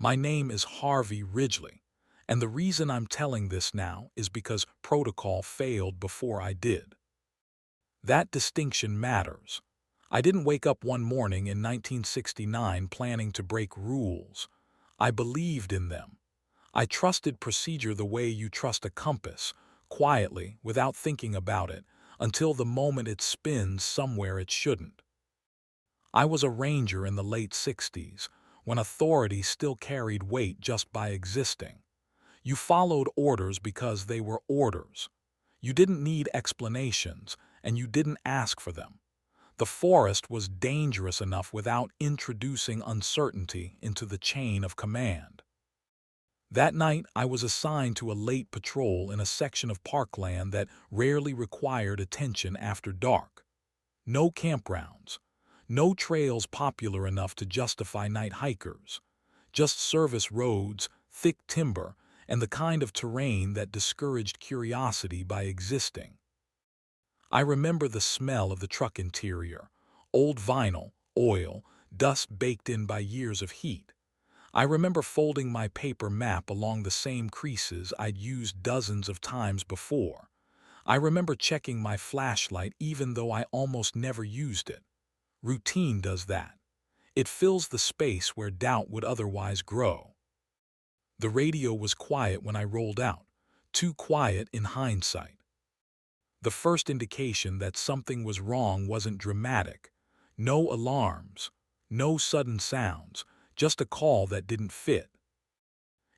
My name is Harvey Ridgely, and the reason I'm telling this now is because protocol failed before I did. That distinction matters. I didn't wake up one morning in 1969 planning to break rules. I believed in them. I trusted procedure the way you trust a compass, quietly, without thinking about it, until the moment it spins somewhere it shouldn't. I was a ranger in the late 60s, when authority still carried weight just by existing. You followed orders because they were orders. You didn't need explanations, and you didn't ask for them. The forest was dangerous enough without introducing uncertainty into the chain of command. That night, I was assigned to a late patrol in a section of parkland that rarely required attention after dark. No campgrounds. No trails popular enough to justify night hikers. Just service roads, thick timber, and the kind of terrain that discouraged curiosity by existing. I remember the smell of the truck interior, old vinyl, oil, dust baked in by years of heat. I remember folding my paper map along the same creases I'd used dozens of times before. I remember checking my flashlight even though I almost never used it. Routine does that. It fills the space where doubt would otherwise grow. The radio was quiet when I rolled out, too quiet in hindsight. The first indication that something was wrong wasn't dramatic. No alarms, no sudden sounds, just a call that didn't fit.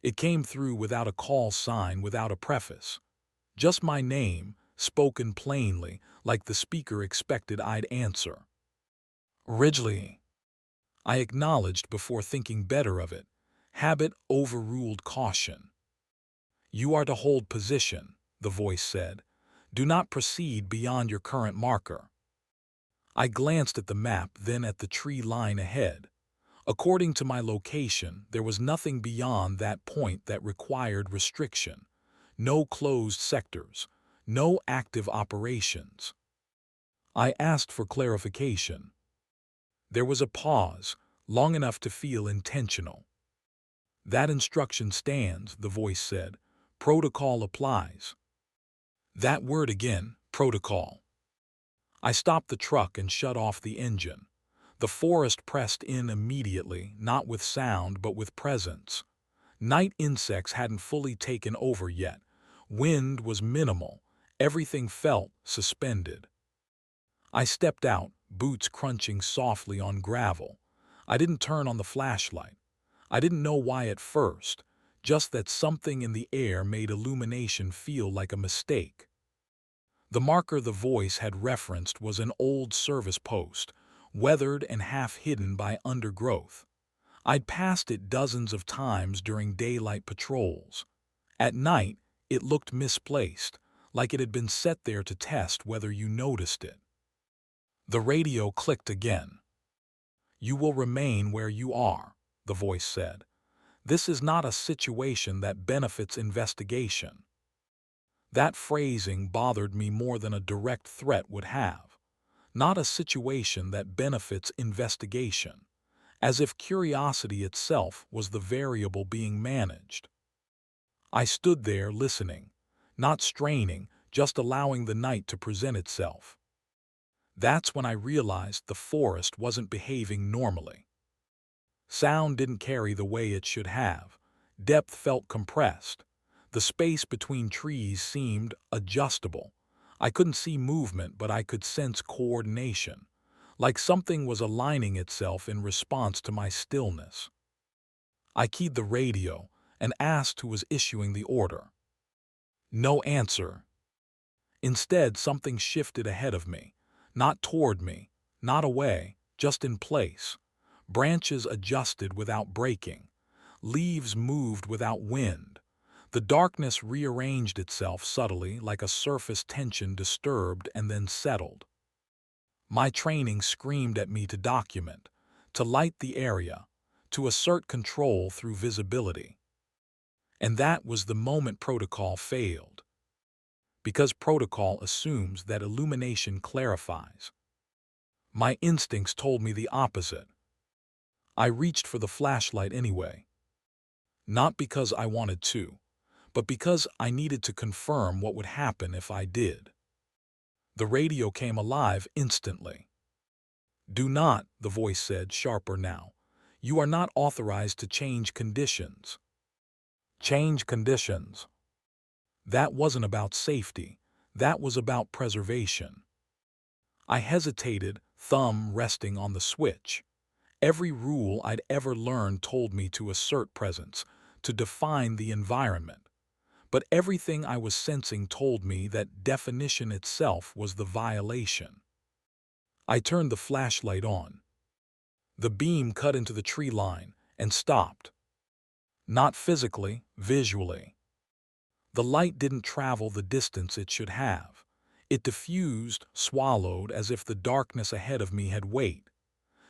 It came through without a call sign, without a preface. Just my name, spoken plainly, like the speaker expected I'd answer. Ridgely. I acknowledged before thinking better of it. Habit overruled caution. You are to hold position, the voice said. Do not proceed beyond your current marker. I glanced at the map, then at the tree line ahead. According to my location, there was nothing beyond that point that required restriction. No closed sectors. No active operations. I asked for clarification. There was a pause, long enough to feel intentional. That instruction stands, the voice said. Protocol applies. That word again, protocol. I stopped the truck and shut off the engine. The forest pressed in immediately, not with sound but with presence. Night insects hadn't fully taken over yet. Wind was minimal. Everything felt suspended. I stepped out, boots crunching softly on gravel. I didn't turn on the flashlight. I didn't know why at first, just that something in the air made illumination feel like a mistake. The marker the voice had referenced was an old service post, weathered and half hidden by undergrowth. I'd passed it dozens of times during daylight patrols. At night, it looked misplaced, like it had been set there to test whether you noticed it. The radio clicked again. You will remain where you are, the voice said. This is not a situation that benefits investigation. That phrasing bothered me more than a direct threat would have. Not a situation that benefits investigation, as if curiosity itself was the variable being managed. I stood there listening, not straining, just allowing the night to present itself. That's when I realized the forest wasn't behaving normally. Sound didn't carry the way it should have. Depth felt compressed. The space between trees seemed adjustable. I couldn't see movement, but I could sense coordination, like something was aligning itself in response to my stillness. I keyed the radio and asked who was issuing the order. No answer. Instead, something shifted ahead of me, not toward me, not away, just in place. Branches adjusted without breaking. Leaves moved without wind. The darkness rearranged itself subtly, like a surface tension disturbed and then settled. My training screamed at me to document, to light the area, to assert control through visibility. And that was the moment protocol failed. Because protocol assumes that illumination clarifies. My instincts told me the opposite. I reached for the flashlight anyway. Not because I wanted to, but because I needed to confirm what would happen if I did. The radio came alive instantly. "Do not," the voice said, sharper now. "You are not authorized to change conditions." Change conditions. That wasn't about safety. That was about preservation. I hesitated, thumb resting on the switch. Every rule I'd ever learned told me to assert presence, to define the environment. But everything I was sensing told me that definition itself was the violation. I turned the flashlight on. The beam cut into the tree line and stopped. Not physically, visually. The light didn't travel the distance it should have. It diffused, swallowed, as if the darkness ahead of me had weight.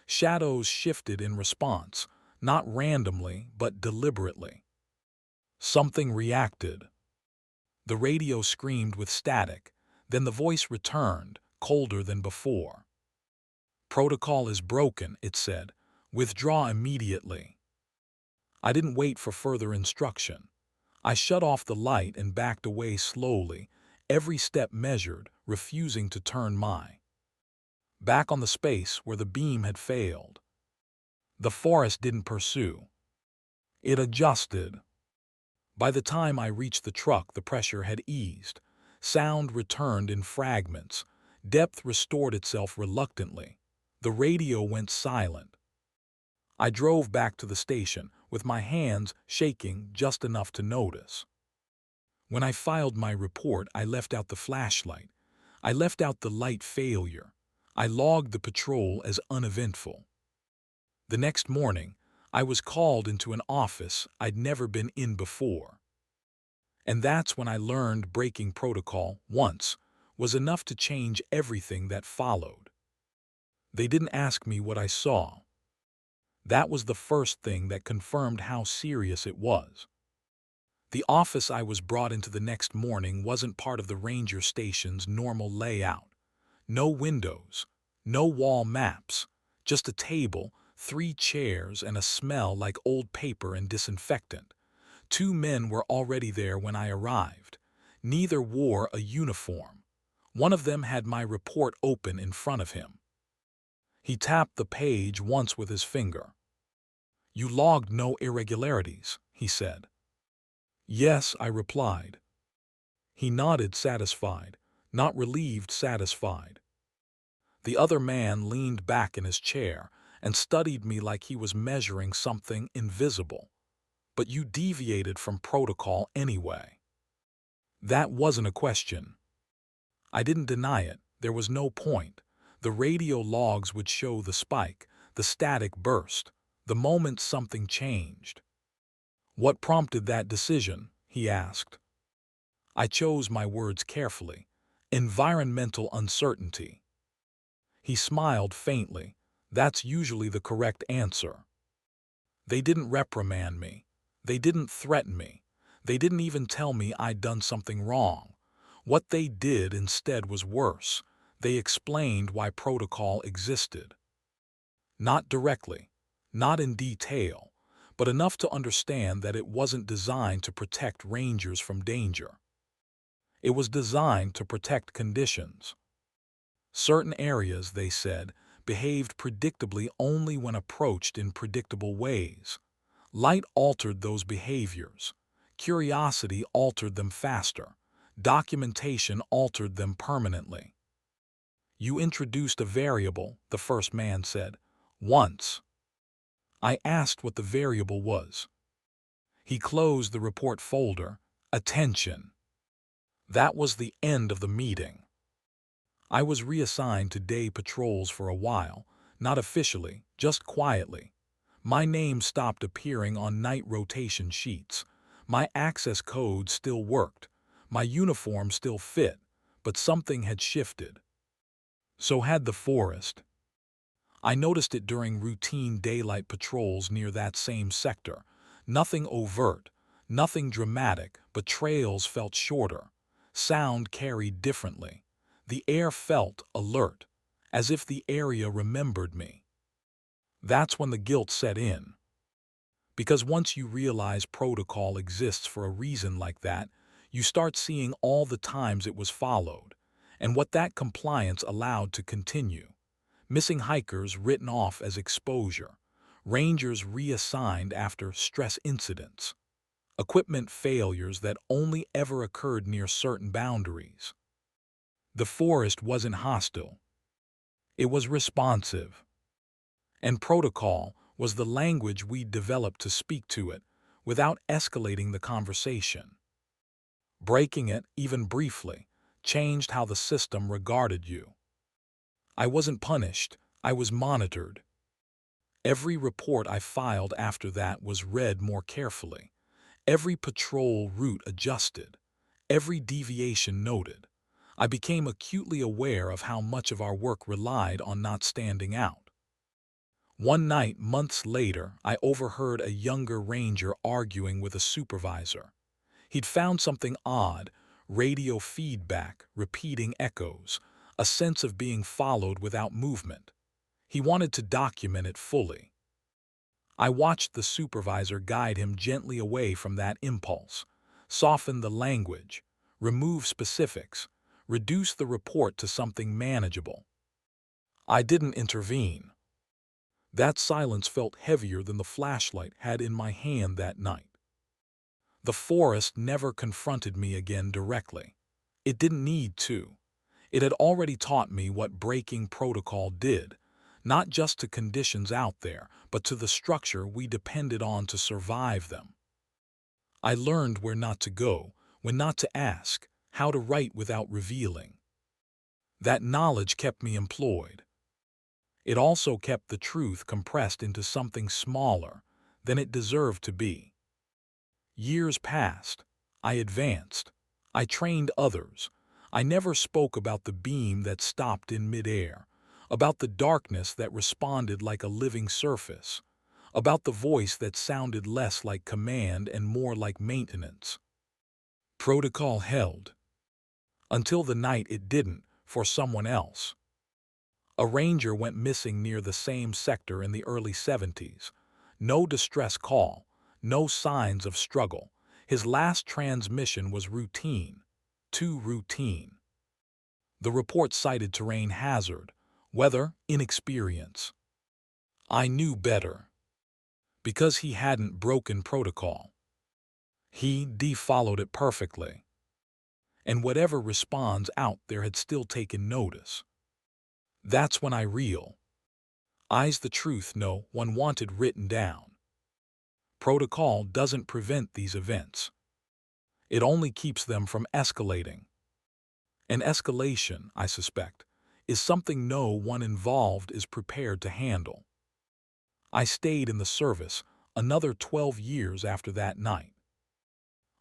Shadows shifted in response, not randomly, but deliberately. Something reacted. The radio screamed with static, then the voice returned, colder than before. "Protocol is broken," it said. "Withdraw immediately." I didn't wait for further instruction. I shut off the light and backed away slowly, every step measured, refusing to turn back on the space where the beam had failed. The forest didn't pursue. It adjusted. By the time I reached the truck, the pressure had eased. Sound returned in fragments. Depth restored itself reluctantly. The radio went silent. I drove back to the station, with my hands shaking just enough to notice. When I filed my report, I left out the flashlight. I left out the light failure. I logged the patrol as uneventful. The next morning, I was called into an office I'd never been in before. And that's when I learned breaking protocol once was enough to change everything that followed. They didn't ask me what I saw. That was the first thing that confirmed how serious it was. The office I was brought into the next morning wasn't part of the ranger station's normal layout. No windows, no wall maps, just a table, 3 chairs, and a smell like old paper and disinfectant. 2 men were already there when I arrived. Neither wore a uniform. One of them had my report open in front of him. He tapped the page once with his finger. "You logged no irregularities," he said. "Yes," I replied. He nodded, satisfied, not relieved, satisfied. The other man leaned back in his chair and studied me like he was measuring something invisible. "But you deviated from protocol anyway." That wasn't a question. I didn't deny it. There was no point. The radio logs would show the spike, the static burst, the moment something changed. "What prompted that decision?" he asked. I chose my words carefully. "Environmental uncertainty." He smiled faintly. "That's usually the correct answer." They didn't reprimand me. They didn't threaten me. They didn't even tell me I'd done something wrong. What they did instead was worse. They explained why protocol existed. Not directly, not in detail, but enough to understand that it wasn't designed to protect rangers from danger. It was designed to protect conditions. Certain areas, they said, behaved predictably only when approached in predictable ways. Light altered those behaviors. Curiosity altered them faster. Documentation altered them permanently. "You introduced a variable," the first man said. "Once." I asked what the variable was. He closed the report folder. "Attention." That was the end of the meeting. I was reassigned to day patrols for a while, not officially, just quietly. My name stopped appearing on night rotation sheets. My access code still worked. My uniform still fit, but something had shifted. So had the forest. I noticed it during routine daylight patrols near that same sector. Nothing overt, nothing dramatic, but trails felt shorter. Sound carried differently. The air felt alert, as if the area remembered me. That's when the guilt set in. Because once you realize protocol exists for a reason like that, you start seeing all the times it was followed, and what that compliance allowed to continue. Missing hikers written off as exposure, rangers reassigned after stress incidents, equipment failures that only ever occurred near certain boundaries. The forest wasn't hostile. It was responsive. And protocol was the language we developed to speak to it without escalating the conversation. Breaking it, even briefly, changed how the system regarded you. I wasn't punished, I was monitored. Every report I filed after that was read more carefully, every patrol route adjusted, every deviation noted. I became acutely aware of how much of our work relied on not standing out. One night, months later, I overheard a younger ranger arguing with a supervisor. He'd found something odd: radio feedback, repeating echoes, a sense of being followed without movement. He wanted to document it fully. I watched the supervisor guide him gently away from that impulse, soften the language, remove specifics, reduce the report to something manageable. I didn't intervene. That silence felt heavier than the flashlight had in my hand that night. The forest never confronted me again directly. It didn't need to. It had already taught me what breaking protocol did, not just to conditions out there, but to the structure we depended on to survive them. I learned where not to go, when not to ask, how to write without revealing. That knowledge kept me employed. It also kept the truth compressed into something smaller than it deserved to be. Years passed. I advanced. I trained others. I never spoke about the beam that stopped in midair, about the darkness that responded like a living surface, about the voice that sounded less like command and more like maintenance. Protocol held. Until the night it didn't, for someone else. A ranger went missing near the same sector in the early 70s. No distress call, no signs of struggle. His last transmission was routine, too routine. The report cited terrain hazard, weather, inexperience. I knew better. Because he hadn't broken protocol. He followed it perfectly. And whatever responds out there had still taken notice. That's when I realized the truth no one wanted written down. Protocol doesn't prevent these events. It only keeps them from escalating. And escalation, I suspect, is something no one involved is prepared to handle. I stayed in the service another 12 years after that night.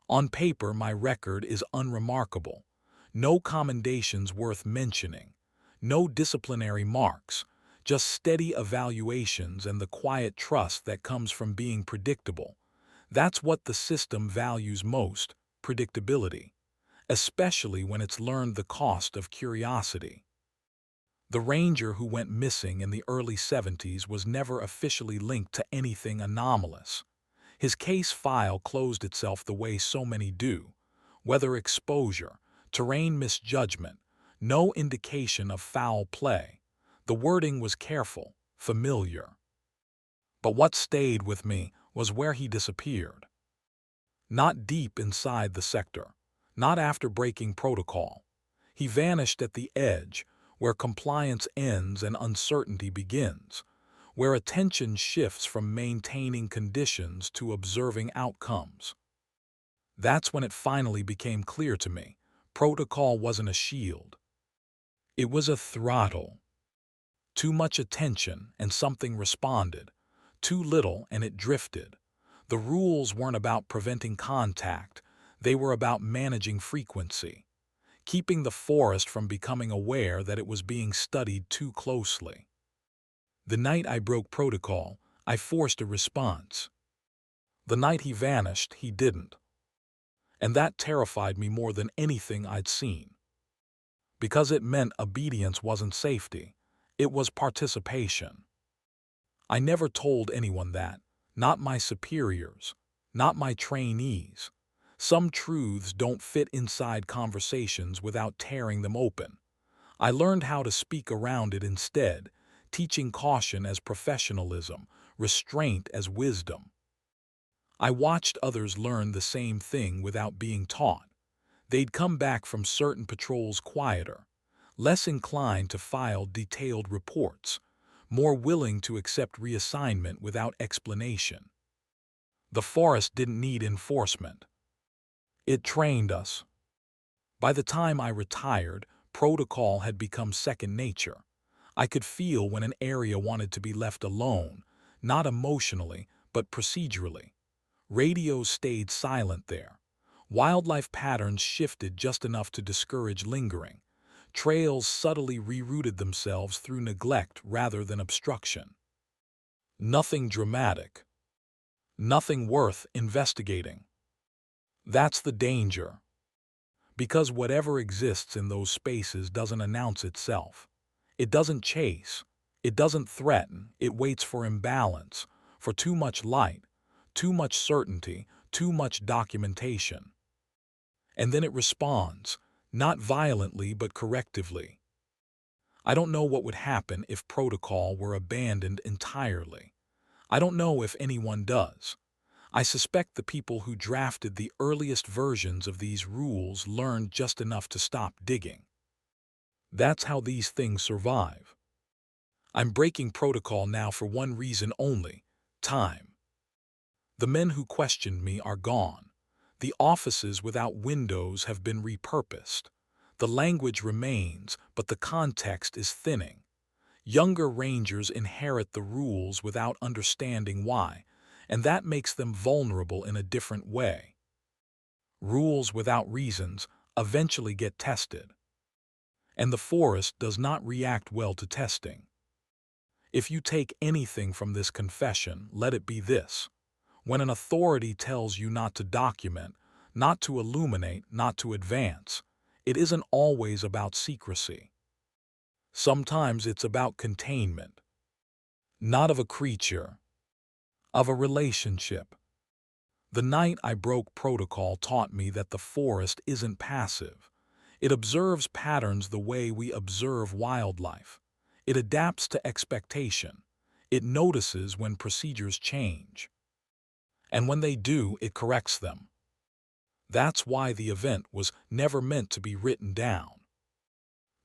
On paper, my record is unremarkable. No commendations worth mentioning. No disciplinary marks. Just steady evaluations and the quiet trust that comes from being predictable. That's what the system values most: predictability. Especially when it's learned the cost of curiosity. The ranger who went missing in the early 70s was never officially linked to anything anomalous. His case file closed itself the way so many do: weather exposure, terrain misjudgment, no indication of foul play. The wording was careful, familiar. But what stayed with me was where he disappeared. Not deep inside the sector, not after breaking protocol. He vanished at the edge, where compliance ends and uncertainty begins, where attention shifts from maintaining conditions to observing outcomes. That's when it finally became clear to me: protocol wasn't a shield. It was a throttle. Too much attention and something responded. Too little and it drifted. The rules weren't about preventing contact. They were about managing frequency, keeping the forest from becoming aware that it was being studied too closely. The night I broke protocol, I forced a response. The night he vanished, he didn't. And that terrified me more than anything I'd seen. Because it meant obedience wasn't safety. It was participation. I never told anyone that. not my superiors, not my trainees. Some truths don't fit inside conversations without tearing them open. I learned how to speak around it instead, teaching caution as professionalism, restraint as wisdom. I watched others learn the same thing without being taught. They'd come back from certain patrols quieter, less inclined to file detailed reports, more willing to accept reassignment without explanation. The forest didn't need enforcement. It trained us. By the time I retired, protocol had become second nature. I could feel when an area wanted to be left alone, not emotionally, but procedurally. Radios stayed silent there. Wildlife patterns shifted just enough to discourage lingering. Trails subtly rerouted themselves through neglect rather than obstruction. Nothing dramatic. Nothing worth investigating. That's the danger. Because whatever exists in those spaces doesn't announce itself. It doesn't chase. It doesn't threaten. It waits for imbalance, for too much light, too much certainty, too much documentation. And then it responds, not violently but correctively. I don't know what would happen if protocol were abandoned entirely. I don't know if anyone does. I suspect the people who drafted the earliest versions of these rules learned just enough to stop digging. That's how these things survive. I'm breaking protocol now for one reason only: time. The men who questioned me are gone. The offices without windows have been repurposed. The language remains, but the context is thinning. Younger rangers inherit the rules without understanding why, and that makes them vulnerable in a different way. Rules without reasons eventually get tested, and the forest does not react well to testing. If you take anything from this confession, let it be this: when an authority tells you not to document, not to illuminate, not to advance, it isn't always about secrecy. Sometimes it's about containment, not of a creature, of a relationship. The night I broke protocol taught me that the forest isn't passive. It observes patterns the way we observe wildlife. It adapts to expectation. It notices when procedures change. And when they do, it corrects them. That's why the event was never meant to be written down.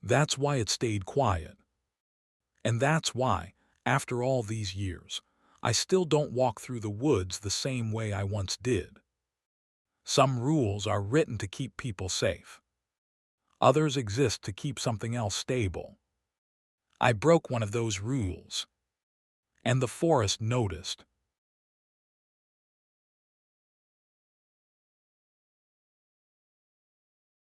That's why it stayed quiet. And that's why, after all these years, I still don't walk through the woods the same way I once did. Some rules are written to keep people safe. Others exist to keep something else stable. I broke one of those rules, and the forest noticed.